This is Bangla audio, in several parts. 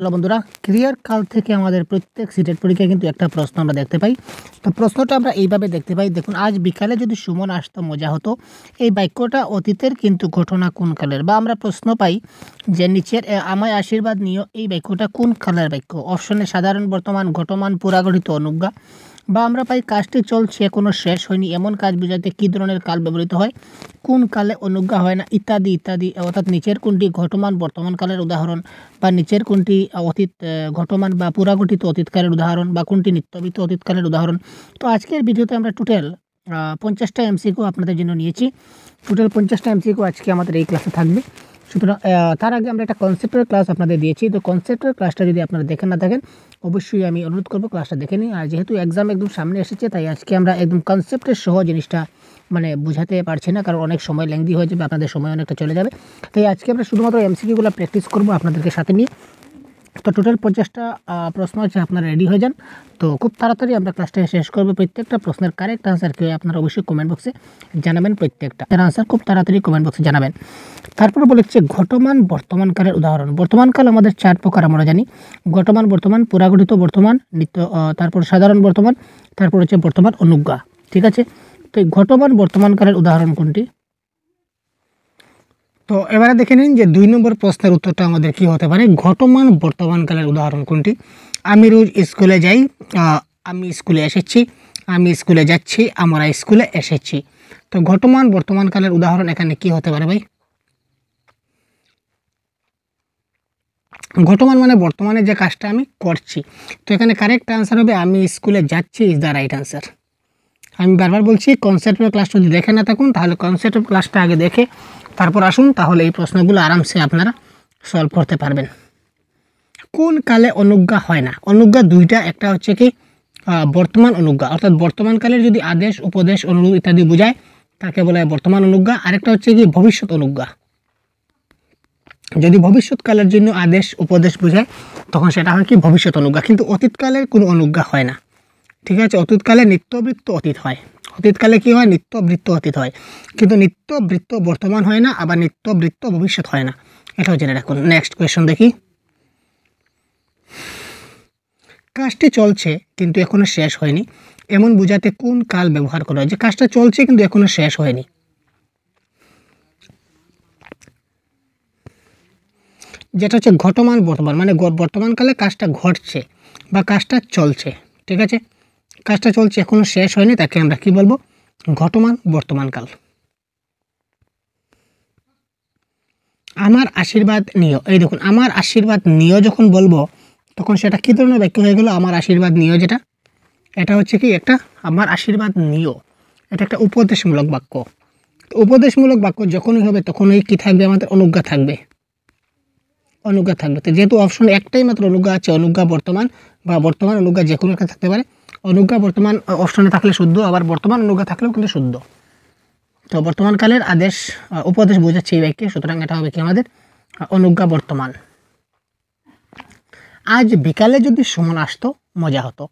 হ্যালো বন্ধুরা, ক্রিয়ার কাল থেকে আমাদের প্রত্যেক সিটের পরীক্ষায় কিন্তু একটা প্রশ্ন আমরা দেখতে পাই। তো প্রশ্নটা আমরা এইভাবে দেখতে পাই, দেখুন, আজ বিকালে যদি সুমন আসতো মজা হতো। এই বাক্যটা অতীতের কিন্তু ঘটনা কোন কালের? বা আমরা প্রশ্ন পাই যে নিচের আমায় আশীর্বাদ নিও, এই বাক্যটা কোন কালের বাক্য? অপশনে সাধারণ বর্তমান, ঘটমান, পুরাগঠিত, অনুজ্ঞা। বা আমরা পাই কাজটি চলছে এখনো শেষ হয়নি, এমন কাজ বোঝাতে কী ধরনের কাল ব্যবহৃত হয়? কোন কালে অনুজ্ঞা হয় না, ইত্যাদি ইত্যাদি। অর্থাৎ নিচের কোনটি ঘটমান বর্তমান কালের উদাহরণ, বা নিচের কোনটি অতীত ঘটমান বা পুরাগঠিত অতীতকালের উদাহরণ, বা কোনটি নিত্যবিত অতীতকালের উদাহরণ? তো আজকের ভিডিওতে আমরা টোটাল 50টা এমসিকিউ আপনাদের জন্য নিয়েছি। টোটাল 50টা এমসিকিউ আজকে আমাদের এই ক্লাসে থাকবে। সুতরাং তার আগে আমরা একটা কনসেপ্টের ক্লাস আপনাদের দিয়েছি। তো কনসেপ্টের ক্লাসটা যদি আপনারা দেখে না থাকেন, অবশ্যই আমি অনুরোধ করবো ক্লাসটা দেখে নিই। আর যেহেতু এক্সাম একদম সামনে এসেছে, তাই আজকে আমরা একদম কনসেপ্টের সহ জিনিসটা বুঝাতে পারছি না, কারণ অনেক সময় লেংদি হয়ে যাবে, আপনাদের সময় অনেকটা চলে যাবে। তাই আজকে আমরা শুধুমাত্র এমসিকিউগুলো প্র্যাকটিস করবো আপনাদেরকে সাথে নিয়ে। তো টোটাল 50টা প্রশ্ন আছে, আপনারা রেডি হয়ে যান। তো খুব তাড়াতাড়ি আমরা ক্লাসটা শেষ করবো। প্রত্যেকটা প্রশ্নের কারেক্ট আনসার কেউ আপনারা অবশ্যই কমেন্ট বক্সে জানাবেন। প্রত্যেকটা আনসার খুব তাড়াতাড়ি কমেন্ট বক্সে জানাবেন। তারপর বলেছে ঘটমান বর্তমানকালের উদাহরণ। বর্তমানকাল আমাদের 4 প্রকার আমরা জানি: ঘটমান বর্তমান, পুরাগঠিত বর্তমান, নিত্য, তারপর সাধারণ বর্তমান, তারপর হচ্ছে বর্তমান অনুজ্ঞা। ঠিক আছে, তো এই ঘটমান বর্তমানকালের উদাহরণ কোনটি? তো এবারে দেখে নিন যে 2 নম্বর প্রশ্নের উত্তরটা আমাদের কি হতে পারে। ঘটমান বর্তমানকালের উদাহরণ কোনটি? আমি রোজ স্কুলে যাই, আমি স্কুলে এসেছি, আমি স্কুলে যাচ্ছি, আমরা স্কুলে এসেছি। তো ঘটমান বর্তমানকালের উদাহরণ এখানে কি হতে পারে ভাই? ঘটমান মানে বর্তমানে যে কাজটা আমি করছি। তো এখানে কারেক্ট আনসার হবে আমি স্কুলে যাচ্ছি ইজ দ্য রাইট আনসার। আমি বারবার বলছি, কনসেপ্টের ক্লাসটা যদি দেখে না থাকুন, তাহলে কনসেপ্টের ক্লাসটা আগে দেখে তারপর আসুন, তাহলে এই প্রশ্নগুলো আরামসে আপনারা সলভ করতে পারবেন। কোন কালে অনুজ্ঞা হয় না? অনুজ্ঞা দুইটা, একটা হচ্ছে কি বর্তমান অনুজ্ঞা, অর্থাৎ বর্তমানকালের যদি আদেশ, উপদেশ, অনুরোধ ইত্যাদি বোঝায় তাকে বলা হয় বর্তমান অনুজ্ঞা। আরেকটা হচ্ছে কি ভবিষ্যৎ অনুজ্ঞা। যদি ভবিষ্যৎকালের জন্য আদেশ, উপদেশ বোঝায় তখন সেটা হয় কি ভবিষ্যৎ অনুজ্ঞা। কিন্তু অতীতকালের কোনো অনুজ্ঞা হয় না। ঠিক আছে, অতীতকালে নিত্যবৃত্ত অতীত হয়। অতীতকালে কি হয়? নিত্যবৃত্ত অতীত হয়। কিন্তু নিত্যবৃত্ত বর্তমান হয় না, আবার নিত্যবৃত্ত ভবিষ্যৎ হয় না। এটাও জেনে রাখুন। নেক্সট কোয়েশ্চন দেখি। কাজটি চলছে কিন্তু এখনো শেষ হয়নি, এমন বোঝাতে কোন কাল ব্যবহার করা হয়? যে কাজটা চলছে কিন্তু এখনো শেষ হয়নি, যেটা হচ্ছে ঘটমান বর্তমান, মানে বর্তমানকালে কাজটা ঘটছে বা কাজটা চলছে। ঠিক আছে, কাজটা চলছে এখনো শেষ হয়নি, তাকে আমরা কি বলবো? ঘটমান বর্তমানকাল। আমার আশীর্বাদ নিও, এই দেখুন, আমার আশীর্বাদ নিও যখন বলবো তখন সেটা কী ধরনের বাক্য হয়ে গেল? আমার আশীর্বাদ নিও, যেটা এটা হচ্ছে কি একটা আমার আশীর্বাদ নিও, এটা একটা উপদেশমূলক বাক্য। উপদেশমূলক বাক্য যখনই হবে তখনই কি থাকবে? আমাদের অনুজ্ঞা থাকবে। অনুজ্ঞা থাকবে। তো যেহেতু অপশন একটাই মাত্র অনুজ্ঞা আছে, অনুজ্ঞা বর্তমান বা বর্তমান অনুজ্ঞা যে কোনো একটা থাকতে পারে। অনুজ্ঞা বর্তমান অপশনে থাকলে শুদ্ধ, আবার বর্তমান অনুজ্ঞা থাকলেও কিন্তু শুদ্ধ। তো বর্তমানকালের আদেশ, উপদেশ বোঝাচ্ছে এই বাক্যে, সুতরাং এটা হবে কি আমাদের অনুজ্ঞা বর্তমান। আজ বিকালে যদি সুমন আসতো মজা হতো,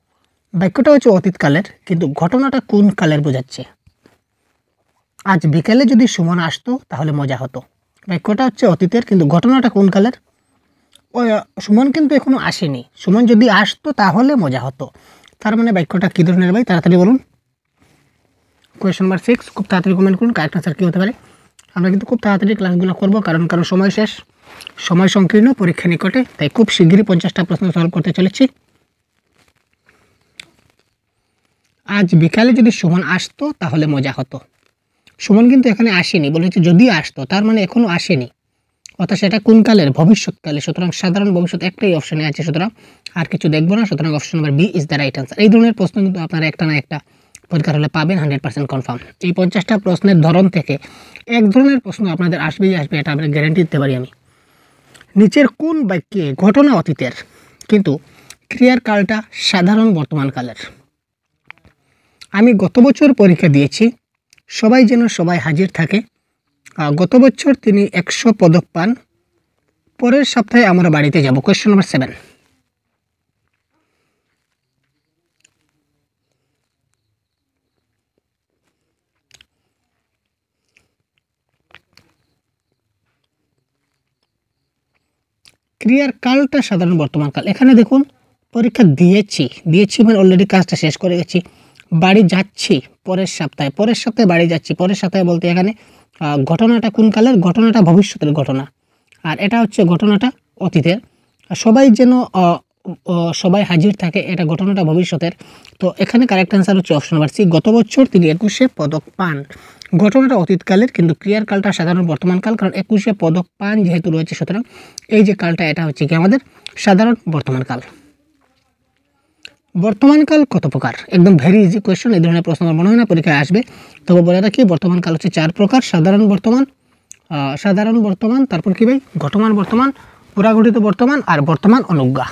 বাক্যটা হচ্ছে অতীতকালের, কিন্তু ঘটনাটা কোন কালের বোঝাচ্ছে? আজ বিকেলে যদি সুমন আসতো তাহলে মজা হতো, বাক্যটা হচ্ছে অতীতের, কিন্তু ঘটনাটা কোন কালের? ওই সুমন কিন্তু এখনো আসেনি, সুমন যদি আসতো তাহলে মজা হতো। তার মানে বাক্যটা কী ধরনের ভাই? তাড়াতাড়ি বলুন। কোয়েশ্চন নাম্বার 6, খুব তাড়াতাড়ি কমেন্ট করুন কারেক্ট আনসার কী হতে পারে। আমরা কিন্তু খুব তাড়াতাড়ি ক্লাসগুলো করবো, কারণ সময় শেষ, সময় সংকীর্ণ, পরীক্ষা নিকটে, তাই খুব শীঘ্রই 50টা প্রশ্ন সলভ করতে চলেছি। আজ বিকালে যদি সুমন আসতো তাহলে মজা হতো। সুমন কিন্তু এখানে আসেনি, বলেছে যদি আসতো, তার মানে এখনও আসেনি, অর্থাৎ সেটা কোন কালের? ভবিষ্যৎকালে। সুতরাং সাধারণ ভবিষ্যৎ একটাই অপশনে আছে, সুতরাং আর কিছু দেখবো না। সুতরাং option number B is the right answer. এই ধরনের প্রশ্ন কিন্তু আপনারা একটা না একটা পরীক্ষার হলে পাবেন 100% কনফার্ম। এই 50টা প্রশ্নের ধরন থেকে এক ধরনের প্রশ্ন আপনাদের আসবেই আসবে, এটা আমরা গ্যারান্টি দিতে পারি আমি। নিচের কোন বাক্যে ঘটনা অতীতের কিন্তু ক্রিয়ার কালটা সাধারণ বর্তমান কালের? আমি গত বছর পরীক্ষা দিয়েছি, সবাই যেন সবাই হাজির থাকে, গত বছর তিনি 100 পদক পান, পরের সপ্তাহে আমরা বাড়িতে যাব। Question number 7। ক্রিয়ার কালটা সাধারণ বর্তমান কাল। এখানে দেখুন পরীক্ষা দিয়েছি মানে অলরেডি কাজটা শেষ করে গেছি। বাড়ি যাচ্ছি পরের সপ্তাহে বাড়ি যাচ্ছি। পরের সপ্তাহে বলতে এখানে ঘটনাটা কোন কালের? ঘটনাটা ভবিষ্যতের ঘটনা, আর এটা হচ্ছে ঘটনাটা অতীতের। সবাই যেন সবাই হাজির থাকে, এটা ঘটনাটা ভবিষ্যতের। তো এখানে কারেক্ট অ্যান্সার হচ্ছে অপশন নাম্বার সি, গত বছর তিনি 21শে পদক পান। ঘটনাটা অতীতকালের, কিন্তু ক্রিয়ার কালটা সাধারণ বর্তমান কাল, কারণ 21শে পদক পান যেহেতু রয়েছে, সুতরাং এই যে কালটা এটা হচ্ছে কি আমাদের সাধারণ বর্তমান কাল। বর্তমান কাল কত প্রকার? একদম ভেরি ইজি কোয়েশ্চেন, এই ধরনের প্রশ্ন আমার মনে হয় না পরীক্ষায় আসবে। তবে বলে রাখি বর্তমান কাল হচ্ছে 4 প্রকার: সাধারণ বর্তমান, তারপর কি ভাই ঘটমান বর্তমান, পুরাগঠিত বর্তমান আর বর্তমান অনুজ্ঞা।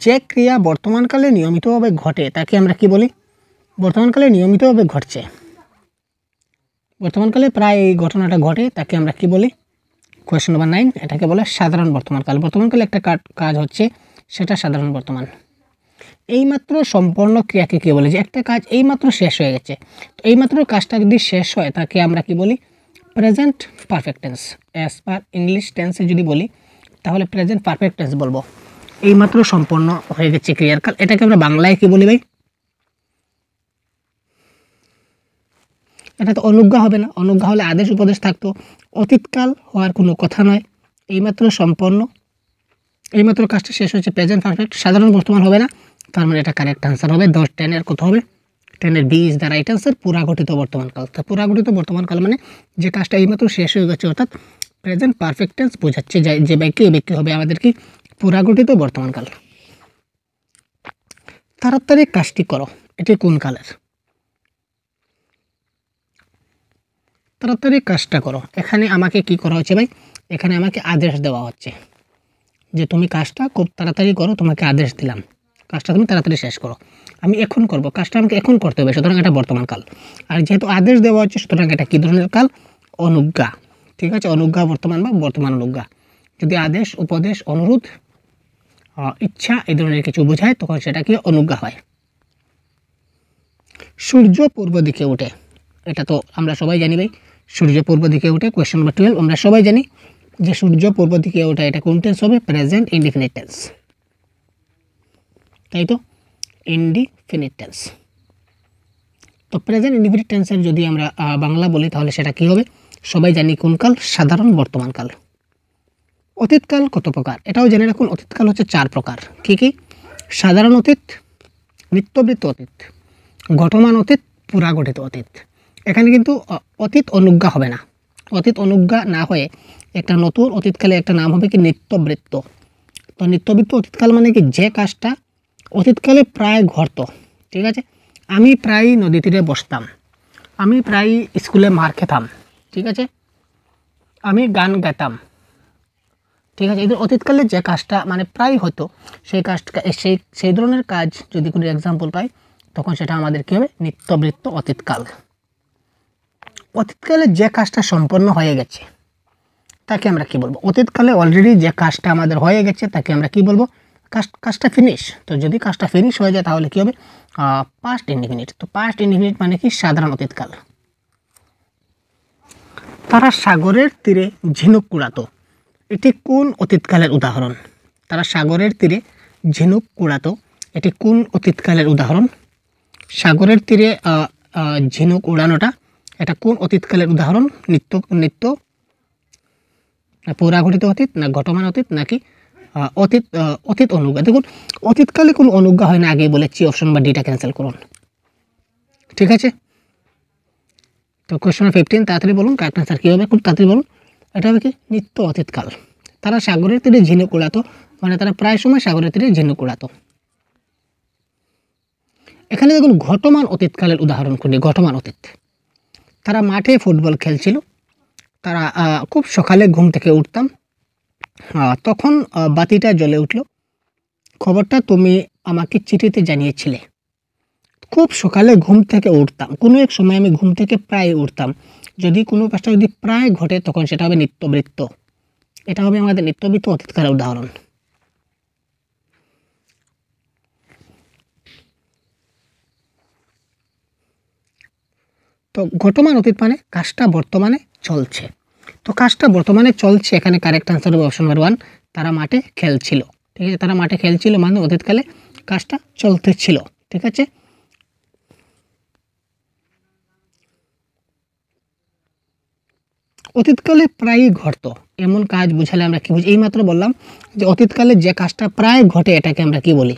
যে ক্রিয়া বর্তমানকালে নিয়মিতভাবে ঘটে তাকে আমরা কি বলি? বর্তমানকালে নিয়মিতভাবে ঘটছে, বর্তমানকালে প্রায় এই ঘটনাটা ঘটে, তাকে আমরা কি বলি? কোয়েশ্চন নাম্বার 9, এটাকে বলে সাধারণ বর্তমানকাল। বর্তমানকালে একটা কাজ হচ্ছে, সেটা সাধারণ বর্তমান। এইমাত্র সম্পন্ন ক্রিয়াকে কী বলে? যে একটা কাজ এইমাত্র শেষ হয়ে গেছে, তো এইমাত্র কাজটা যদি শেষ হয় তাকে আমরা কি বলি? Present perfect tense. As per English টেন্সে যদি বলি তাহলে প্রেজেন্ট পারফেক্ট টেন্স বলবো। এইমাত্র সম্পন্ন হয়ে গেছে ক্রিয়ার কাল, এটাকে আমরা বাংলায় কি বলি ভাই? এটা তো অনুজ্ঞা হবে না, অনুজ্ঞা হলে আদেশ উপদেশ থাকতো। অতীতকাল হওয়ার কোনো কথা নয়, এইমাত্র সম্পন্ন, এইমাত্র কাজটা শেষ হয়েছে, প্রেজেন্ট পারফেক্ট। সাধারণ বর্তমান হবে না, তার মানে এটা কারেক্ট আনসার হবে 10। 10-এর কত হবে? 10-এর B is the right answer, পুরাগঠিত বর্তমানকাল। তো পুরাগঠিত বর্তমানকাল মানে যে কাজটা এইমাত্র শেষ হয়ে গেছে, অর্থাৎ প্রেজেন্ট পারফেক্ট টেন্স বোঝাচ্ছে যে বাক্য, এই বাক্য হবে আমাদের কি? পুরাগঠিত বর্তমানকাল। তাড়াতাড়ি কাজটি করো, এটি কোন কালের? তাড়াতাড়ি কাজটা করো, এখানে আমাকে কি করা হচ্ছে ভাই? এখানে আমাকে আদেশ দেওয়া হচ্ছে যে তুমি কাজটা খুব তাড়াতাড়ি করো, তোমাকে আদেশ দিলাম কাজটা তুমি তাড়াতাড়ি শেষ করো। আমি এখন করব, কাজটা আমাকে এখন করতে হবে, সুতরাং এটা বর্তমান কাল। আর যেহেতু আদেশ দেওয়া হচ্ছে, সুতরাং এটা কী ধরনের কাল? অনুজ্ঞা। ঠিক আছে, অনুজ্ঞা বর্তমান বা বর্তমান অনুজ্ঞা। যদি আদেশ, উপদেশ, অনুরোধ, ইচ্ছা এই ধরনের কিছু বোঝায়, তখন সেটা কি? অনুজ্ঞা হয়। সূর্য পূর্ব দিকে ওঠে, এটা তো আমরা সবাই জানি ভাই, সূর্য পূর্ব দিকে ওঠে। কোয়েশ্চন নাম্বার 12, আমরা সবাই জানি যে সূর্য পূর্ব দিকে ওঠে, এটা কোন টেন্স হবে? প্রেজেন্ট ইনডিফিনিট টেন্স, তাই তো? Indefinite tense. তো প্রেজেন্ট ইনডিফিনিট টেন্সের যদি আমরা বাংলা বলি তাহলে সেটা কি হবে? সবাই জানি কোন কাল? সাধারণ বর্তমান কাল। অতীতকাল কত প্রকার? এটাও জেনে রাখুন, অতীতকাল হচ্ছে 4 প্রকার। কি কি? সাধারণ অতীত, নিত্যবৃত্ত অতীত, ঘটমান অতীত, পুরাগঠিত অতীত। এখানে কিন্তু অতীত অনুজ্ঞা হবে না। অতীত অনুজ্ঞা না হয়ে একটা নতুন অতীতকালে একটা নাম হবে কি? নিত্যবৃত্ত। তো নিত্যবৃত্ত অতীতকাল মানে কি? যে কাজটা অতীতকালে প্রায় ঘটতো। ঠিক আছে, আমি প্রায় নদী তীরে বসতাম, আমি প্রায় স্কুলে মার খেতাম, ঠিক আছে, আমি গান গাইতাম, ঠিক আছে। এদের অতীতকালে যে কাজটা মানে প্রায় হতো, সেই কাজটা সেই ধরনের কাজ যদি কোনো এক্সাম্পল পাই, তখন সেটা আমাদের কী হবে? নিত্যবৃত্ত অতীতকাল। অতীতকালে যে কাজটা সম্পন্ন হয়ে গেছে তাকে আমরা কি বলবো? অতীতকালে অলরেডি যে কাজটা আমাদের হয়ে গেছে তাকে আমরা কি বলবো? কাজটা ফিনিশ। তো যদি কাজটা ফিনিশ হয়ে যায় তাহলে কী হবে? Past indefinite. তো পাস্ট ইনডিফিনিট মানে কি? সাধারণ অতীতকাল। তারা সাগরের তীরে ঝিনুক কুড়াতো, এটি কোন অতীতকালের উদাহরণ? তারা সাগরের তীরে ঝিনুক কুড়াতো, এটি কোন অতীতকালের উদাহরণ? সাগরের তীরে ঝিনুক উড়ানোটা এটা কোন অতীতকালের উদাহরণ? নিত্য পুরাঘটিত অতীত, না ঘটমান অতীত, নাকি অতীত অনুজ্ঞা? দেখুন, অতীতকালে কোনো অনুজ্ঞা হয় না, আগেই বলেছি। অপশন বা ডিটা ক্যান্সেল করুন, ঠিক আছে। তো কোয়েশ্চন 15, তাড়াতাড়ি বলুন কারেক্ট আনসার কী হবে? খুব তাড়াতাড়ি বলুন। এটা হবে কি? নিত্য অতীতকাল। তারা সাগরের তীরে ঝিনুক উড়াতো, মানে তারা প্রায় সময় সাগরের তীরে ঝিনুক উড়াতো। এখানে দেখুন ঘটমান অতীতকালের উদাহরণ কোনটি? ঘটমান অতীত, তারা মাঠে ফুটবল খেলছিল, তারা খুব সকালে ঘুম থেকে উঠতাম, তখন বাতিটা জ্বলে উঠল, খবরটা তুমি আমাকে চিঠিতে জানিয়েছিলে। খুব সকালে ঘুম থেকে উঠতাম, কোনো এক সময় আমি ঘুম থেকে প্রায় উঠতাম। যদি কোনো কাজটা যদি প্রায় ঘটে তখন সেটা হবে নিত্যবৃত্ত। এটা হবে আমাদের নিত্যবৃত্ত অতীতকালের উদাহরণ। তো ঘটমান অতীত মানে কাজটা বর্তমানে চলছে, তো কাজটা বর্তমানে চলছে, এখানে কারেক্ট আনসার হবে অপশন নাম্বার 1, তারা মাঠে খেলছিল। ঠিক আছে, তারা মাঠে খেলছিল মানে অতীতকালে কাজটা চলতেছিল। ঠিক আছে, অতীতকালে প্রায়ই ঘটতো এমন কাজ বুঝালে আমরা কি বুঝি? এইমাত্র বললাম যে অতীতকালে যে কাজটা প্রায় ঘটে এটাকে আমরা কি বলি?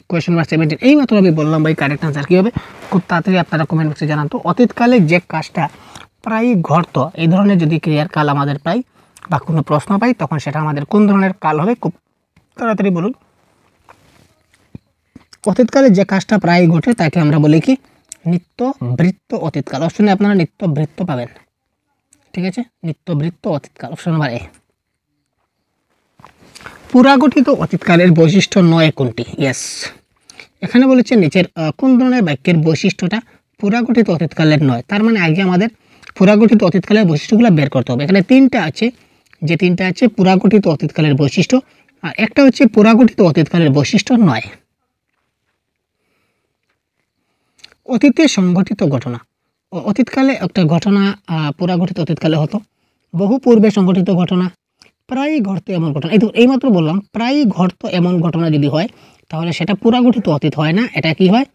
কোয়েশ্চেন নাম্বার 17 এইমাত্র আমি বললাম ভাই, কারেক্ট আনসার কী হবে খুব তাড়াতাড়ি আপনারা কমেন্ট বক্সে জানান তো। অতীতকালে যে কাজটা প্রায়ই ঘটতো, এই ধরনের যদি ক্রিয়ার কাল আমাদের পাই বা কোনো প্রশ্ন পাই, তখন সেটা আমাদের কোন ধরনের কাল হবে? খুব তাড়াতাড়ি বলুন। অতীতকালে যে কাজটা প্রায়ই ঘটে তাকে আমরা বলি কি? নিত্যবৃত্ত অতীতকাল। অপশনে আপনারা নিত্যবৃত্ত পাবেন। ঠিক আছে, নিত্যবৃত্ত অতীতকাল অপশন নাম্বার এ। পুরাগঠিত অতীতকালের বৈশিষ্ট্য নয় কোনটি? ইয়েস, এখানে বলেছে নিচের কোন ধরনের বাক্যের বৈশিষ্ট্যটা পুরাগঠিত অতীতকালের নয়? তার মানে আগে আমাদের পুরাগঠিত অতীতকালের বৈশিষ্ট্যগুলো বের করতে হবে। এখানে তিনটা আছে, যে তিনটা আছে পুরাগঠিত অতীতকালের বৈশিষ্ট্য, আর একটা হচ্ছে পুরাগঠিত অতীতকালের বৈশিষ্ট্য নয়। অতীতে সংঘটিত ঘটনা, অতীতকালে একটা ঘটনা পুরাগঠিত অতীতকালে হতো। বহু পূর্বে সংঘটিত ঘটনা, প্রায়ই ঘটতো এমন ঘটনা। এইমাত্র বললাম প্রায়ই ঘটতো এমন ঘটনা যদি হয় তাহলে সেটা পুরাগঠিত অতীত হয় না, এটা কি হয়?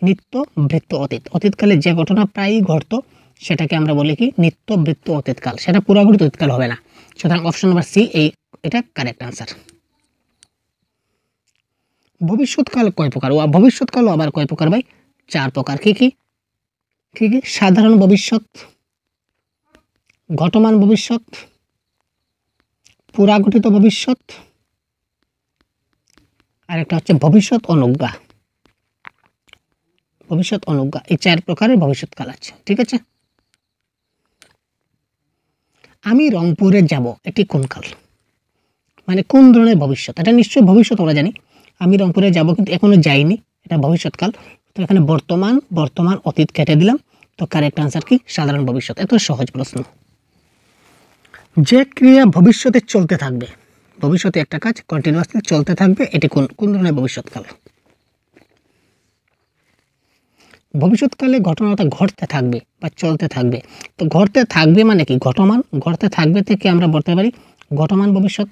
নিত্যবৃত্ত অতীত। অতীতকালে যে ঘটনা প্রায়ই ঘটতো সেটাকে আমরা বলি কি? নিত্যবৃত্ত অতীতকাল, সেটা পুরাগঠিত অতীতকাল হবে না। সুতরাং অপশন নাম্বার সি এটা কারেক্ট আনসার। ভবিষ্যৎকাল কয় প্রকার? ভবিষ্যৎকালও আবার কয় প্রকার ভাই? 4 প্রকার। কি কি? সাধারণ ভবিষ্যৎ, ঘটমান ভবিষ্যৎ, পুরাগঠিত ভবিষ্যৎ, আরেকটা হচ্ছে ভবিষ্যৎ অনুজ্ঞা। ভবিষ্যৎ অনুজ্ঞা, এই 4 প্রকারের ভবিষ্যৎকাল আছে। ঠিক আছে, আমি রংপুরে যাব, এটি কোন কাল? মানে কোন ধরনের ভবিষ্যৎ? এটা নিশ্চয়ই ভবিষ্যৎ আমরা জানি। আমি রংপুরে যাব কিন্তু এখনো যাইনি, এটা ভবিষ্যৎকাল। তো এখানে বর্তমান, বর্তমান অতীত কেটে দিলাম, তো কারেক্ট আনসার কি? সাধারণ ভবিষ্যৎ। এত সহজ প্রশ্ন। যে ক্রিয়া ভবিষ্যতে চলতে থাকবে, ভবিষ্যতে একটা কাজ কন্টিনিউয়াসলি চলতে থাকবে, এটি কোন ধরনের ভবিষ্যৎকাল? ভবিষ্যৎকালে ঘটনাটা ঘটতে থাকবে বা চলতে থাকবে। তো ঘটতে থাকবে মানে কি? ঘটমান। ঘটতে থাকবে থেকে আমরা বলতে পারি ঘটমান ভবিষ্যৎ।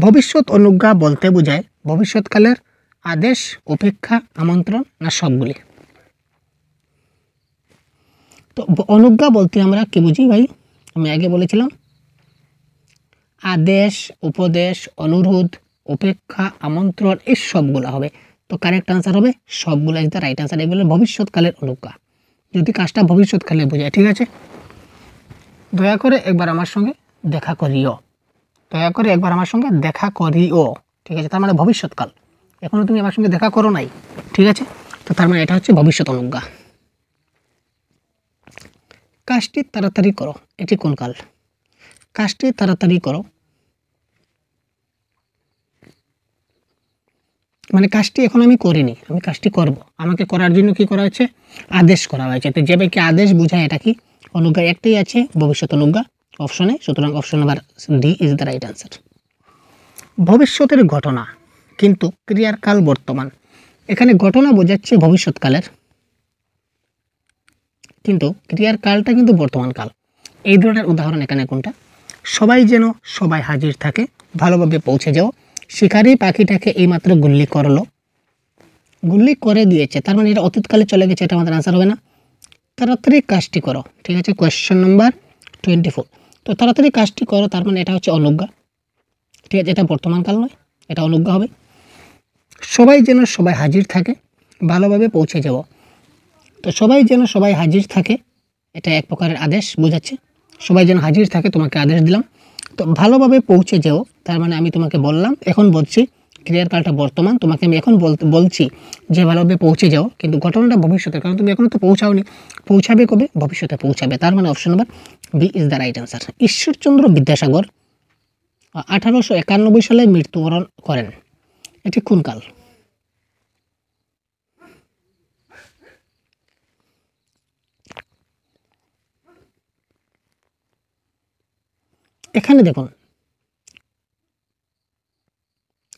ভবিষ্যৎ অনুজ্ঞা বলতে বোঝায় ভবিষ্যৎকালের আদেশ, অপেক্ষা, আমন্ত্রণ, না সবগুলি? তো অনুজ্ঞা বলতে আমরা কি বুঝি ভাই? আমি আগে বলেছিলাম আদেশ, উপদেশ, অনুরোধ, অপেক্ষা, আমন্ত্রণ, এই সবগুলো হবে। তো কারেক্ট আনসার হবে সবগুলো ইজ দ্য রাইট আনসার। এগুলো ভবিষ্যৎকালের অনুজ্ঞা, যদি কাজটা ভবিষ্যৎকালে বোঝায়। ঠিক আছে, দয়া করে একবার আমার সঙ্গে দেখা করিও, দয়া করে একবার আমার সঙ্গে দেখা করিও। ঠিক আছে, তার মানে ভবিষ্যৎকাল, এখনও তুমি আমার সঙ্গে দেখা করো নাই। ঠিক আছে, তো তার মানে এটা হচ্ছে ভবিষ্যৎ অনুজ্ঞা। কাজটি তাড়াতাড়ি করো, এটি কোন কাল? কাজটি তাড়াতাড়ি করো মানে কাজটি এখন আমি করিনি, আমি কাজটি করব, আমাকে করার জন্য কি করা হয়েছে? আদেশ করা হয়েছে। তো যে ব্যক্তি আদেশ বোঝায় এটা কি? অনুজ্ঞা। একটাই আছে ভবিষ্যৎ অনুজ্ঞা অপশনে, সুতরাং option number D is the right answer. ভবিষ্যতের ঘটনা কিন্তু ক্রিয়ার কাল বর্তমান, এখানে ঘটনা বোঝাচ্ছে ভবিষ্যৎকালের, কিন্তু ক্রিয়ার কালটা কিন্তু বর্তমান কাল। এই ধরনের উদাহরণ এখানে কোনটা? সবাই যেন সবাই হাজির থাকে, ভালোভাবে পৌঁছে যাও, শিকারি পাখিটাকে এইমাত্র গুল্লি করলো, গুল্লি করে দিয়েছে, তার মানে এটা অতীতকালে চলে গেছে, এটা আমাদের আনসার হবে না। তাড়াতাড়ি কাজটি করো, ঠিক আছে, কোয়েশ্চেন নাম্বার 24। তো তাড়াতাড়ি কাজটি করো, তার মানে এটা হচ্ছে অনুজ্ঞা। ঠিক আছে, এটা বর্তমান কাল নয়, এটা অনুজ্ঞা হবে। সবাই যেন সবাই হাজির থাকে, ভালোভাবে পৌঁছে যাও, তো সবাই যেন সবাই হাজির থাকে, এটা এক প্রকারের আদেশ বোঝাচ্ছে। সবাই যেন হাজির থাকে, তোমাকে আদেশ দিলাম। তো ভালোভাবে পৌঁছে যাও, তার মানে আমি তোমাকে বললাম, এখন বলছি ক্রিয়ার কালটা বর্তমান, তোমাকে আমি এখন বলছি যে ভালোভাবে পৌঁছে যাও, কিন্তু ঘটনাটা ভবিষ্যতে, কারণ তুমি এখনও তো পৌঁছাওনি। পৌঁছাবে কবে? ভবিষ্যতে পৌঁছাবে, তার মানে option number B is the right answer. Ishwarchandra Vidyasagar 1891 সালে মৃত্যুবরণ করেন, এটি কোন কাল? এখানে দেখুন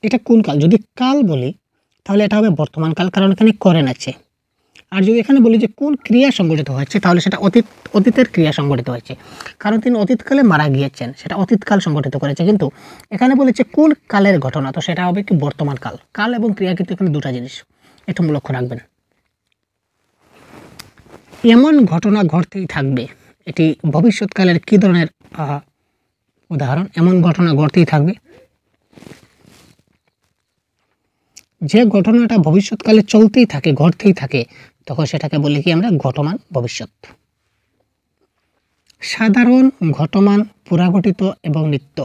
এটা কোন কাল? যদি কাল বলি তাহলে এটা হবে বর্তমান কাল, কারণ এখানে করেন আছে। আর যদি এখানে বলি যে কোন ক্রিয়া সংঘটিত হচ্ছে, তাহলে সেটা অতীতের ক্রিয়া সংঘটিত হয়েছে, কারণ তিনি অতীতকালে মারা গিয়েছেন, সেটা অতীতকাল সংঘটিত করেছে। কিন্তু এখানে বলেছে কোন কালের ঘটনা, তো সেটা হবে কি বর্তমান কাল। কাল এবং ক্রিয়া কিন্তু এখানে দুটা জিনিস, একটু লক্ষ্য রাখবেন। এমন ঘটনা ঘটতেই থাকবে, এটি ভবিষ্যৎকালের কী ধরনের উদাহরণ? এমন ঘটনা ঘটতেই থাকবে, যে ঘটনাটা ভবিষ্যৎকালে চলতেই থাকে, ঘটতেই থাকে, তখন সেটাকে বলি কি আমরা ঘটমান ভবিষ্যৎ। সাধারণ, ঘটমান, পুরাঘটিত এবং নিত্য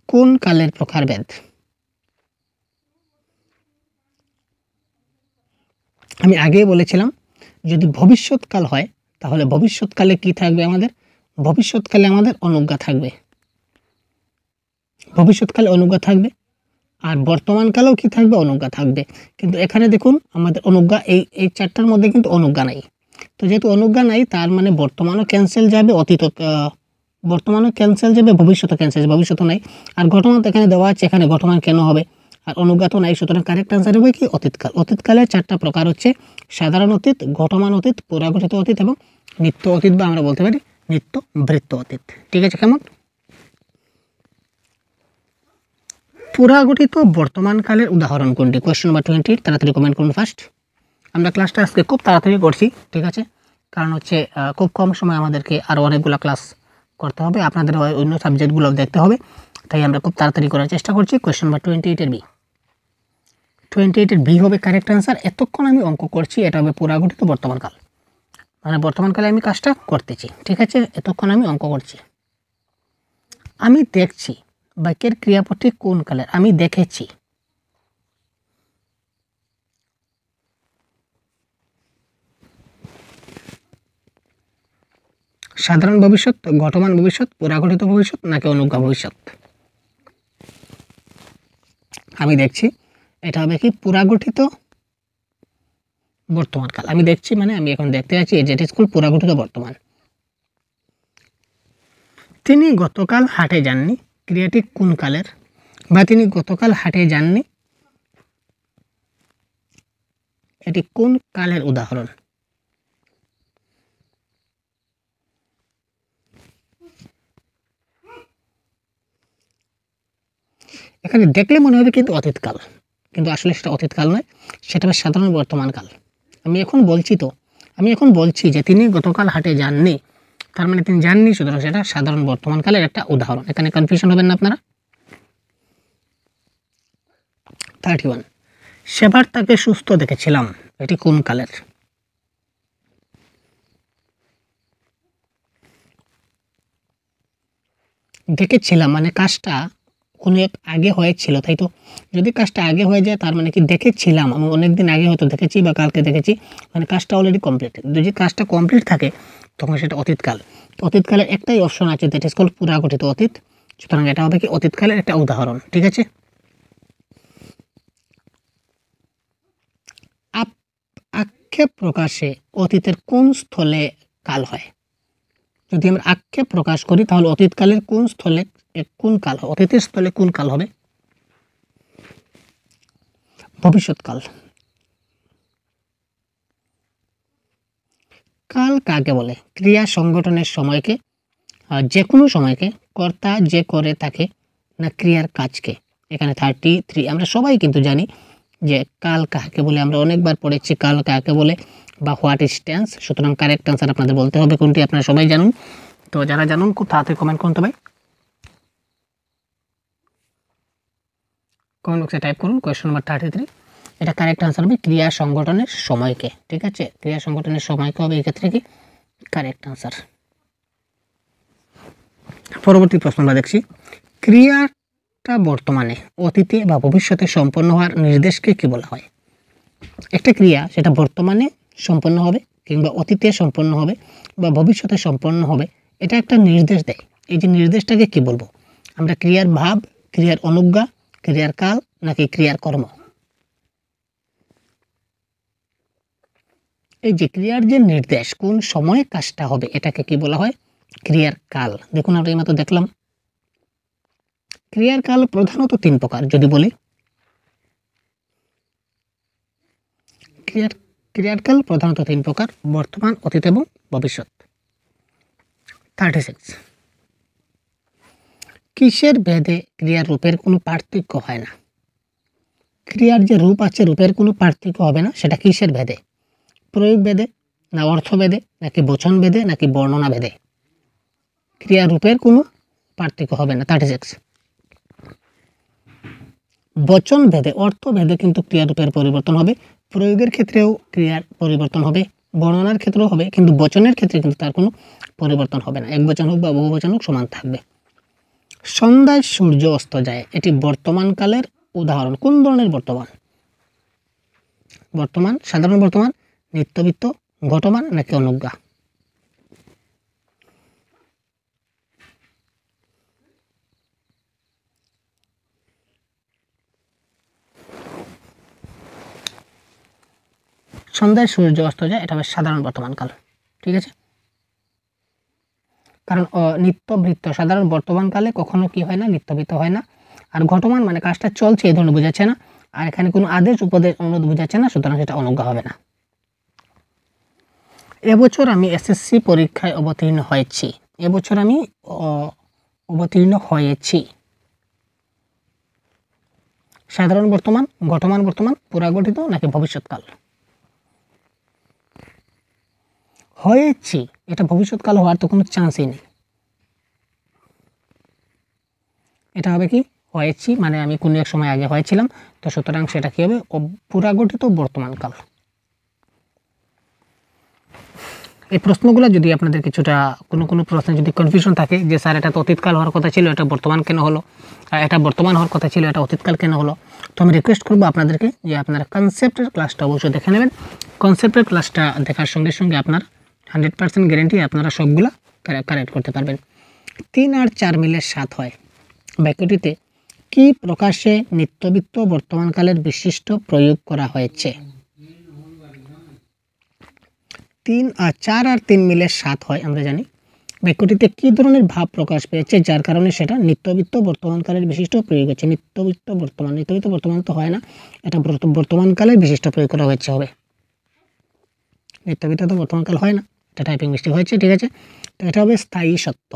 কোন কালের প্রকারভেদ? আমি আগেই বলেছিলাম, যদি ভবিষ্যৎকাল হয় তাহলে ভবিষ্যৎকালে কি থাকবে আমাদের? ভবিষ্যৎকালে আমাদের অনুজ্ঞা থাকবে, ভবিষ্যৎকালে অনুজ্ঞা থাকবে। আর বর্তমানকালেও কি থাকবে? অনুজ্ঞা থাকবে। কিন্তু এখানে দেখুন আমাদের অনুজ্ঞা এই চারটার মধ্যে কিন্তু অনুজ্ঞা নাই। তো যেহেতু অনুজ্ঞা নাই, তার মানে বর্তমানও ক্যান্সেল যাবে, বর্তমানও ক্যান্সেল যাবে, ভবিষ্যৎও ক্যান্সেল যাবে, ভবিষ্যৎও নাই। আর ঘটনা তো এখানে দেওয়া আছে, এখানে ঘটনা কেন হবে? আর অনুজ্ঞা তো নাই, সুতরাং কারেক্ট আনসার হবে কি অতীতকাল। অতীতকালের চারটা প্রকার হচ্ছে সাধারণ অতীত, ঘটমান অতীত, পুরাঘটিত অতীত এবং নিত্য অতীত, বা আমরা বলতে পারি নিত্য বৃত্ত অতীত। ঠিক আছে? কেমন? পুরাঘটিত বর্তমানকালের উদাহরণ কোনটি? কোয়েশ্চেন নাম্বার 20, তাড়াতাড়ি কমেন্ট করুন ফার্স্ট। আমরা ক্লাসটা আজকে খুব তাড়াতাড়ি করছি, ঠিক আছে? কারণ হচ্ছে খুব কম সময় আমাদেরকে আরও অনেকগুলো ক্লাস করতে হবে, আপনাদের অন্য সাবজেক্টগুলো দেখতে হবে, তাই আমরা খুব তাড়াতাড়ি করার চেষ্টা করছি। কোয়েশ্চেন নাম্বার 28 বি, 28 বি হবে কারেক্ট আনসার। এতক্ষণ আমি অঙ্ক করছি, এটা হবে পুরাঘটিত বর্তমানকাল, মানে বর্তমানকালে আমি কাজটা করতেছি, ঠিক আছে? এতক্ষণ আমি অঙ্ক করছি। আমি দেখছি, বাক্যের ক্রিয়াপদটি কোন কালের? আমি দেখেছি। সাধারণ ভবিষ্যৎ, ঘটমান ভবিষ্যৎ, পুরাঘটিত ভবিষ্যৎ নাকি অনুজ্ঞা ভবিষ্যৎ? আমি দেখছি, এটা হবে কি পুরাঘটিত বর্তমানকাল। আমি দেখছি মানে আমি এখন দেখতে যাচ্ছি, যেটা স্কুল পুরাঘটিত বর্তমান। তিনি গতকাল হাটে যাননি, ক্রিয়াটি কোন কালের? বা তিনি গতকাল হাটে যাননি, এটি কোন কালের উদাহরণ? এখানে দেখলে মনে হবে কিন্তু অতীতকাল, কিন্তু আসলে সেটা অতীতকাল নয়, সেটা সাধারণ বর্তমানকাল। আমি এখন বলছি যে তিনি গতকাল হাটে যাননি, তার মানে তিনি যাননি, সুতরাং সেটা সাধারণ বর্তমানকালের একটা উদাহরণ। এখানে কনফিউশন হবেন না আপনারা। 31, সেবার তাকে সুস্থ দেখেছিলাম, এটি কোন কালের? দেখেছিলাম মানে কাজটা অনেক আগে হয়েছিল, তাই তো? যদি কাজটা আগে হয়ে যায়, তার মানে কি দেখেছিলাম, আমি অনেকদিন আগে হয়তো দেখেছি বা কালকে দেখেছি, মানে কাজটা অলরেডি কমপ্লিট। যদি কাজটা কমপ্লিট থাকে তখন সেটা অতীতকাল। অতীতকালের একটাই অপশন আছে, দ্যাট ইজ কল্ড পুরাঘটিত অতীত, সুতরাং এটা হবে কি অতীতকালের একটা উদাহরণ। ঠিক আছে? আক্ষেপ প্রকাশে অতীতের কোন স্থলে কাল হয়? যদি আমরা আক্ষেপ প্রকাশ করি তাহলে অতীতকালের কোন স্থলে কোন কাল হয়? অতীতের স্থলে কোন কাল হবে? ভবিষ্যৎকাল। কাল কাকে বলে? ক্রিয়া সংগঠনের সময়কে, যে কোনো সময়কে, কর্তা যে করে তাকে, না ক্রিয়ার কাজকে? এখানে 33, আমরা সবাই কিন্তু জানি যে কাল কাকে বলে, আমরা অনেকবার পড়েছি কাল কাকে বলে বা হোয়াট ইজ টেন্স। সুতরাং কারেক্ট আনসার আপনাদের বলতে হবে কোনটি, আপনারা সবাই জানুন। তো যারা জানুন খুব তাড়াতাড়ি কমেন্ট করতে হবে, কমেন্ট বক্সে টাইপ করুন কোয়েশ্চেন নাম্বার 33। এটা কারেক্ট আনসার হবে ক্রিয়া সংগঠনের সময়কে। ঠিক আছে? ক্রিয়া সংগঠনের সময়কে হবে এক্ষেত্রে কি কারেক্ট আনসার। পরবর্তী প্রশ্ন আমরা দেখছি, ক্রিয়াটা বর্তমানে, অতীতে বা ভবিষ্যতে সম্পন্ন হওয়ার নির্দেশকে কি বলা হয়? একটা ক্রিয়া সেটা বর্তমানে সম্পন্ন হবে, কিংবা অতীতে সম্পন্ন হবে, বা ভবিষ্যতে সম্পন্ন হবে, এটা একটা নির্দেশ দেয়। এই যে নির্দেশটাকে কি বলবো আমরা? ক্রিয়ার ভাব, ক্রিয়ার অনুজ্ঞা, ক্রিয়ার কাল নাকি ক্রিয়ার কর্ম? এই যে ক্রিয়ার যে নির্দেশ, কোন সময়ে কাজটা হবে, এটাকে কি বলা হয়? ক্রিয়ার কাল। দেখুন আমরা এইমাত্র দেখলাম, ক্রিয়ার কাল প্রধানত 3 প্রকার। যদি বলি ক্রিয়াকাল প্রধানত 3 প্রকার: বর্তমান, অতীত এবং ভবিষ্যৎ। 36 কিসের ভেদে ক্রিয়ার রূপের কোনো পার্থক্য হয় না? ক্রিয়ার যে রূপ আছে, রূপের কোনো পার্থক্য হবে না, সেটা কিসের ভেদে? প্রয়োগ ভেদে, না অর্থ ভেদে, নাকি বচন ভেদে, নাকি বর্ণনা ভেদে? ক্রিয়া রূপের কোনো পার্থক্য হবে না। 36 বচন ভেদে, অর্থ ভেদে কিন্তু ক্রিয়া রূপের পরিবর্তন হবে। প্রয়োগের ক্ষেত্রেও ক্রিয়ার পরিবর্তন হবে, বর্ণনার ক্ষেত্রেও হবে, কিন্তু বচনের ক্ষেত্রে কিন্তু তার কোনো পরিবর্তন হবে না। এক বচন হোক বা বহু বচন হোক, সমান থাকবে। সন্ধ্যায় সূর্য অস্ত যায়, এটি বর্তমান কালের উদাহরণ। কোন ধরনের বর্তমান? বর্তমান, সাধারণ বর্তমান, নিত্যবৃত্ত, ঘটমান, নাকি অনুজ্ঞা? সন্ধ্যায় সূর্য অস্ত যায়, এটা হবে সাধারণ বর্তমান কাল। ঠিক আছে, কারণ নিত্যবৃত্ত সাধারণ বর্তমান কালে কখনো কি হয় না? নিত্যবৃত্ত হয় না। আর ঘটমান মানে কাজটা চলছে, এই ধরনের বোঝাচ্ছে না। আর এখানে কোনো আদেশ, উপদেশ, অনুরোধ বোঝাচ্ছে না, সুতরাং সেটা অনুজ্ঞা হবে না। এবছর আমি এসএসসি পরীক্ষায় অবতীর্ণ হয়েছি। এবছর আমি অবতীর্ণ হয়েছি। সাধারণ বর্তমান, ঘটমান বর্তমান, পুরাগঠিত, নাকি ভবিষ্যৎকাল? হয়েছি, এটা ভবিষ্যৎকাল হওয়ার তো কোনো চান্সই নেই। এটা হবে কি? হয়েছি মানে আমি কোনো এক সময় আগে হয়েছিলাম, তো সুতরাং সেটা কি হবে? পুরাগঠিত বর্তমানকাল। এই প্রশ্নগুলো যদি আপনাদের কিছুটা কোনো প্রশ্নে যদি কনফিউশন থাকে যে স্যার এটা তো অতীতকাল হওয়ার কথা ছিল, এটা বর্তমান কেন হলো, এটা বর্তমান হওয়ার কথা ছিল, এটা অতীতকাল কেন হলো, তো আমি রিকোয়েস্ট করবো আপনাদেরকে যে আপনারা কনসেপ্টের ক্লাসটা অবশ্যই দেখে নেবেন। কনসেপ্টের ক্লাসটা দেখার সঙ্গে সঙ্গে আপনার 100% গ্যারেন্টি আপনারা সবগুলা কারেক্ট করতে পারবেন। 3 আর 4 মিলে 7 হয়। বাক্যটিতে কি প্রকাশে নিত্যবৃত্ত বর্তমানকালের বিশিষ্ট প্রয়োগ করা হয়েছে? 4 আর 3 মিলে 7 হয়, আমরা জানি। বাক্যটিতে কি ধরনের ভাব প্রকাশ পেয়েছে যার কারণে সেটা নিত্যবৃত্ত বর্তমানকালের বিশিষ্ট প্রয়োগ হচ্ছে? নিত্যবৃত্ত বর্তমান তো হয় না, এটা বর্তমানকালের বিশিষ্ট প্রয়োগ করা হয়েছে হবে। নিত্যবৃত্ত তো বর্তমানকাল হয় না, এটা টাইপিং মিস্টেক হয়েছে। ঠিক আছে, তো এটা হবে স্থায়ী সত্য।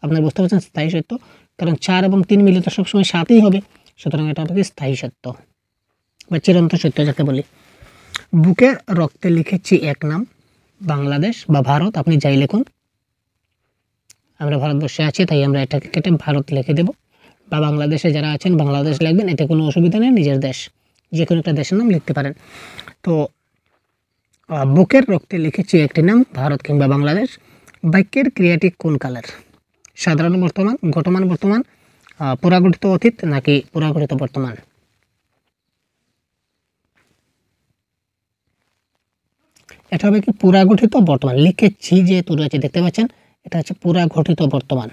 আপনারা বুঝতে পারছেন, স্থায়ী সত্য, কারণ 4 এবং 3 মিলে তো সবসময় 7ই হবে, সুতরাং এটা হবে স্থায়ী সত্য বা চিরন্তন সত্য যাকে বলি। বুকের রক্তে লিখেছি এক নাম, বাংলাদেশ বা ভারত, আপনি যাই লিখুন। আমরা ভারতবর্ষে আছি তাই আমরা এটাকে কেটে ভারত লিখে দেব, বা বাংলাদেশে যারা আছেন বাংলাদেশ লিখবেন, এতে কোনো অসুবিধা নেই, নিজের দেশ যে কোনো একটা দেশের নাম লিখতে পারেন। তো বুকের রক্তে লিখেছি একটি নাম, ভারত কিংবা বাংলাদেশ। বাক্যের ক্রিয়াটি কোন কালের? সাধারণ বর্তমান, ঘটমান বর্তমান, পুরাগঠিত অতীত, নাকি পুরাগঠিত বর্তমান? এটা হবে কি? পুরাগঠিত বর্তমান। লিখেছি যেহেতু রয়েছে, দেখতে পাচ্ছেন, এটা হচ্ছে পুরাগঠিত বর্তমান,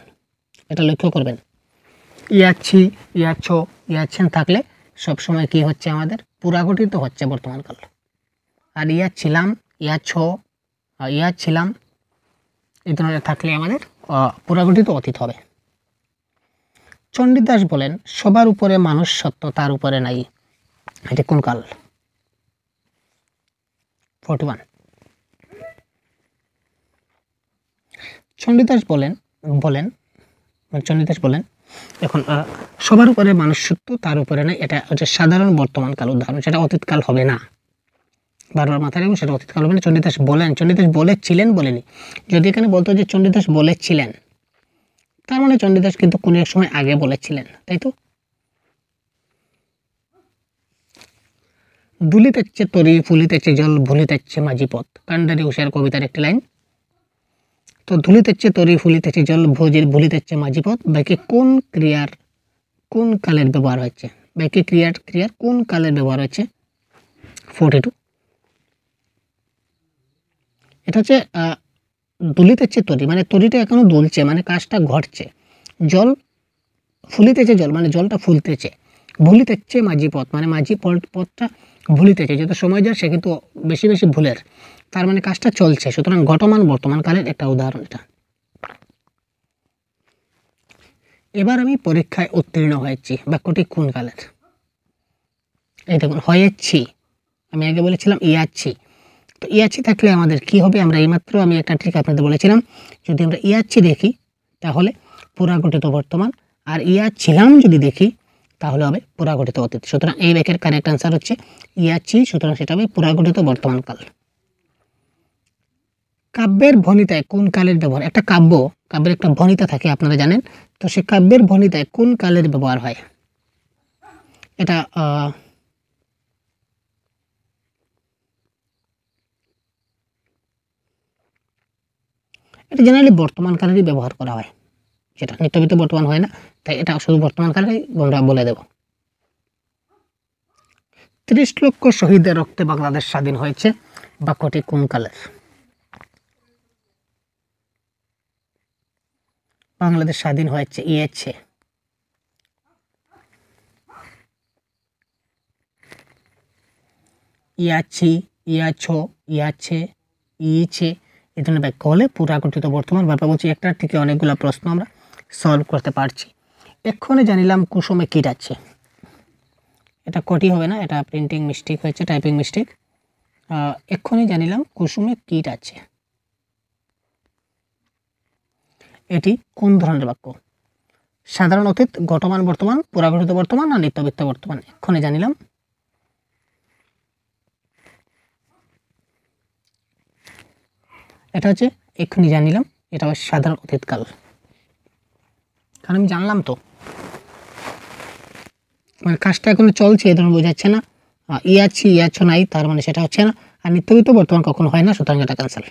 এটা লক্ষ্য করবেন। ইয়াচ্ছি, ইয়াচ্ছ, ইয়াচ্ছেন থাকলে সবসময় কি হচ্ছে? আমাদের পুরাগঠিত হচ্ছে বর্তমানকাল। আর ইয়াচ্ছিলাম, ইয়াচ্ছ, ইয়াচ্ছিলাম এই ধরনের থাকলে আমাদের পুরাগঠিত অতীত হবে। চণ্ডীদাস বলেন, সবার উপরে মানুষ সত্য, তার উপরে নাই, এটা কোন কাল? 41 চণ্ডীদাস বলেন এখন সবার উপরে মানুষ সত্য, তার উপরে নাই, এটা হচ্ছে সাধারণ বর্তমানকাল উদাহরণ, সেটা অতীতকাল হবে না। বারবার মাথায় রাখবেন, সেটা অতীতকাল হবে না। চণ্ডীদাস বলেছিলেন বলেনি। যদি এখানে বলতো যে চণ্ডীদাস বলেছিলেন, তার মানে চণ্ডীদাস কিন্তু কোনো এক সময় আগে বলেছিলেন, তাই তো। দুলিতেচ্ছে তরি, ফুলিতেছে জল, ভুলিতেছে মাঝি পথ, কান্ডারি হুঁশিয়ার কবিতার একটি লাইন। তো ধুলিতেছে তরি, ফুলিতেছে জল, ভুলিতেছে মাঝি পথ, বাক্যে কোন ক্রিয়ার কোন কালের ব্যবহার হচ্ছে? বাক্যে ক্রিয়ার কোন কালের ব্যবহার হচ্ছে? 42 এটা হচ্ছে দুলিতেছে তরি মানে তরিটা এখনো দুলছে, মানে কাজটা ঘটছে। জল, ফুলিতেছে জল মানে জলটা ফুলতেছে। ভুলিতেছে মাঝি পথ মানে মাঝি পথটা ভুলিতেছে, যত সময় যায় সে কিন্তু বেশি বেশি ভুলের, তার মানে কাজটা চলছে। সুতরাং ঘটমান বর্তমান কালের একটা উদাহরণ এটা। এবার আমি পরীক্ষায় উত্তীর্ণ হয়েছি, বাক্যটি কোন কালের? এই দেখুন, হয়েছি, আমি আগে বলেছিলাম ইয়াচ্ছি, তো ইয়াচ্ছি থাকলে আমাদের কি হবে, আমরা এইমাত্র আমি একটা ট্রিক আপনাদের বলেছিলাম, যদি আমরা ইয়াচ্ছি দেখি তাহলে পুরাগঠিত বর্তমান, আর ইয়াচ্ছিলাম যদি দেখি তাহলে হবে পুরাগঠিত অতীত। সুতরাং এই বাক্যের কারেক্ট আনসার হচ্ছে ইয়াচ্ছি, সুতরাং সেটা হবে পুরাগঠিত বর্তমান কাল। কাব্যের ভণিতায় কোন কালের ব্যবহার? একটা কাব্যের একটা ভণিতা থাকে আপনারা জানেন, তো সে কাব্যের ভণিতায় কোন কালের ব্যবহার হয়? এটা জেনারেলি বর্তমান কালেরই ব্যবহার করা হয়, যেটা নিত্যবিত্ত বর্তমান হয় না, তাই এটা শুধু বর্তমান কালেই আমরা বলে দেব। 30 লক্ষ শহীদের রক্তে বাংলাদেশ স্বাধীন হয়েছে, বাক্যটি কোন কালের? বাংলাদেশ স্বাধীন হয়েছে ইয়েছে। ইয়াছি, ইয়াছো, ইয়াছে, ইছে এই ধরনের বাক্য হলে পুরাগঠিত বর্তমান। বারবার বলছি, একটা থেকে অনেকগুলো প্রশ্ন আমরা সলভ করতে পারছি। এক্ষণে জানিলাম কুসুমে কীট আছে, এটা কটি হবে না, এটা প্রিন্টিং মিস্টেক হয়েছে, টাইপিং মিস্টেক। এক্ষণে জানিলাম কুসুমে কীট আছে, এটি কোন ধরনের বাক্য? সাধারণ অতীত, ঘটমান বর্তমান, পুরাগঠিত বর্তমান না নিত্যবিত্ত বর্তমান? এক্ষণে জানিলাম, এটা হচ্ছে এক্ষুনি জানিলাম, এটা হচ্ছে সাধারণ অতীতকাল, কারণ আমি জানলাম তো, মানে কাজটা এখনো চলছে এই ধরনের বোঝাচ্ছে না। ইয়াচ্ছি ইয়াচ্ছ নাই, তার মানে সেটা হচ্ছে না, আর নিত্যবিত্ত বর্তমান কখনো হয় না, সুতরাং এটা ক্যান্সেল।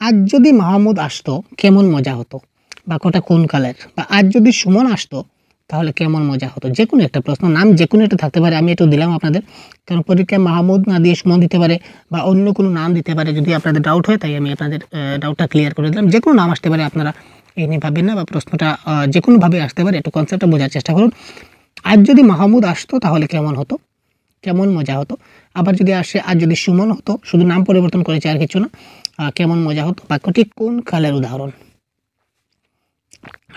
আজ যদি মাহমুদ আসতো কেমন মজা হতো, বাক্যটা কোন কালের? বা আজ যদি সুমন আসতো তাহলে কেমন মজা হতো? যে কোনো একটা প্রশ্ন, নাম যে কোনো একটা থাকতে পারে, আমি একটু দিলাম আপনাদের, কারণ পরীক্ষায় মাহমুদ না দিয়ে সুমন দিতে পারে বা অন্য কোনো নাম দিতে পারে, যদি আপনাদের ডাউট হয়, তাই আমি আপনাদের ডাউটটা ক্লিয়ার করে দিলাম। যে কোনো নাম আসতে পারে, আপনারা এই নিয়ে ভাবেন না, বা প্রশ্নটা যে কোনোভাবে আসতে পারে, একটু কনসেপ্টটা বোঝার চেষ্টা করুন। আজ যদি মাহমুদ আসতো তাহলে কেমন হতো, কেমন মজা হতো। আবার যদি আসে আজ যদি সুমন হতো, শুধু নাম পরিবর্তন করেছে আর কিছু না, কেমন মজা হতো। বাক্যটি কোন কালের উদাহরণ?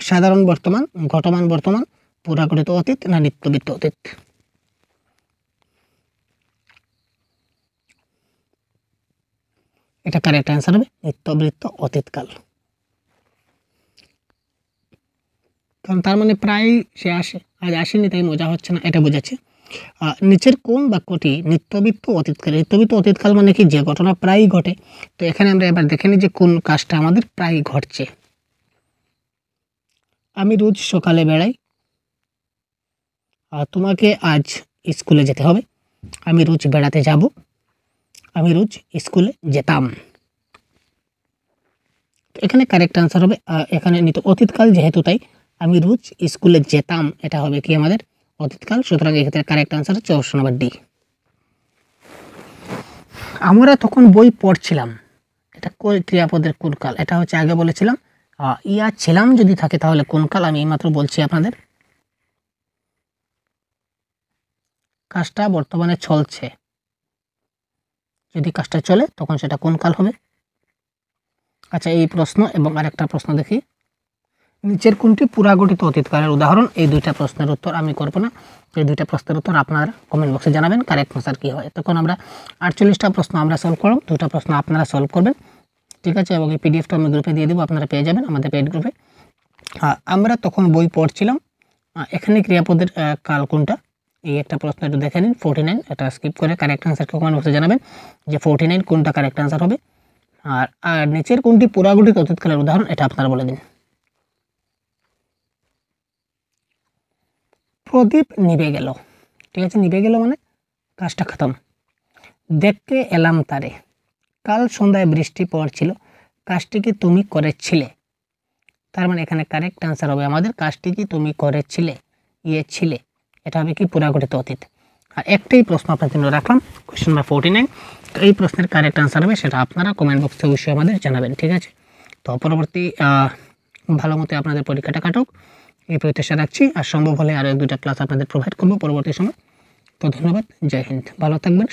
সাধারণ বর্তমান, ঘটমান বর্তমান, পুরাগঠিত অতীত না নিত্যবিত্ত অতীত? এটা কারেক্ট অ্যান্সার হবে নিত্যবৃত্ত অতীতকাল, কারণ তার মানে প্রায় সে আসে, আজ আসেনি তাই মজা হচ্ছে না, এটা বোঝাচ্ছে। নিচের কোন বাক্যটি নিত্যবৃত্ত অতীতকাল? নিত্যবৃত্ত অতীতকাল মানে কি, যে ঘটনা প্রায়ই ঘটে। তো এখানে আমরা এবার দেখে নিই যে কোন কাজটা আমাদের প্রায় ঘটছে। আমি রোজ সকালে বেড়াই, তোমাকে আজ স্কুলে যেতে হবে। আমি রোজ বেড়াতে যাব, আমি রোজ স্কুলে যেতাম। এখানে কারেক্ট আনসার হবে, এখানে নিত্য অতীতকাল যেহেতু, তাই আমি রোজ স্কুলে যেতাম, এটা হবে কি আমাদের অতীতকাল। সুতরাং এক্ষেত্রে কারেক্ট আনসার হচ্ছে অপশন নাম্বার ডি। আমরা তখন বই পড়ছিলাম, এটা ক্রিয়াপদের কোন কাল? এটা হচ্ছে আগে বলেছিলাম ইয়া ছিলাম যদি থাকে তাহলে কোন কাল, আমি এইমাত্র বলছি আপনাদের। কাজটা বর্তমানে চলছে, যদি কাজটা চলে তখন সেটা কোন কাল হবে? আচ্ছা, এই প্রশ্ন এবং আরেকটা প্রশ্ন দেখি, নিচের কোনটি পুরাগঠিত অতীতকালের উদাহরণ? এই দুইটা প্রশ্নের উত্তর আমি করব না, এই দুইটা প্রশ্নের উত্তর আপনারা কমেন্ট বক্সে জানাবেন কারেক্ট আনসার কী হয়। তখন আমরা 48টা প্রশ্ন আমরা সলভ করব, দুটো প্রশ্ন আপনারা সলভ করবেন, ঠিক আছে? এবং এই পিডিএফটা আমি গ্রুপে দিয়ে দেবো, আপনারা পেয়ে যাবেন আমাদের পেইড গ্রুপে। আমরা তখন বই পড়ছিলাম, এখানে ক্রিয়াপদের কাল কোনটা? এই একটা প্রশ্ন একটু দেখে নিন, 49, এটা স্কিপ করে কারেক্ট আনসারকে কমেন্ট বক্সে জানাবেন যে 49 কোনটা কারেক্ট আনসার হবে। আর নিচের কোনটি পুরাগঠিত অতীতকালের উদাহরণ, এটা আপনারা বলে দিন। প্রদীপ নিভে গেল, ঠিক আছে? নিভে গেল মানে কাজটা খতম। দেখতে এলাম তারে, কাল সন্ধ্যায় বৃষ্টি পড়ছিল, কাজটি কি তুমি করেছিলে? তার মানে এখানে কারেক্ট আনসার হবে আমাদের কাজটি কি তুমি করেছিলে, ছিলে, এটা হবে কি পুরাগঠিত অতীত। আর একটাই প্রশ্ন আপনার জন্য রাখলাম, কোয়েশ্চেন নাম্বার 49, এই প্রশ্নের কারেক্ট আনসার হবে, সেটা আপনারা কমেন্ট বক্সে অবশ্যই আমাদের জানাবেন, ঠিক আছে? তো পরবর্তী ভালো মতো আপনাদের পরীক্ষাটা কাটুক, এই প্রত্যাশা রাখছি। আর সম্ভব হলে আরও 1-2টা ক্লাস আপনাদের প্রোভাইড করবো পরবর্তী সময়। তো ধন্যবাদ, জয় হিন্দ, ভালো থাকবেন।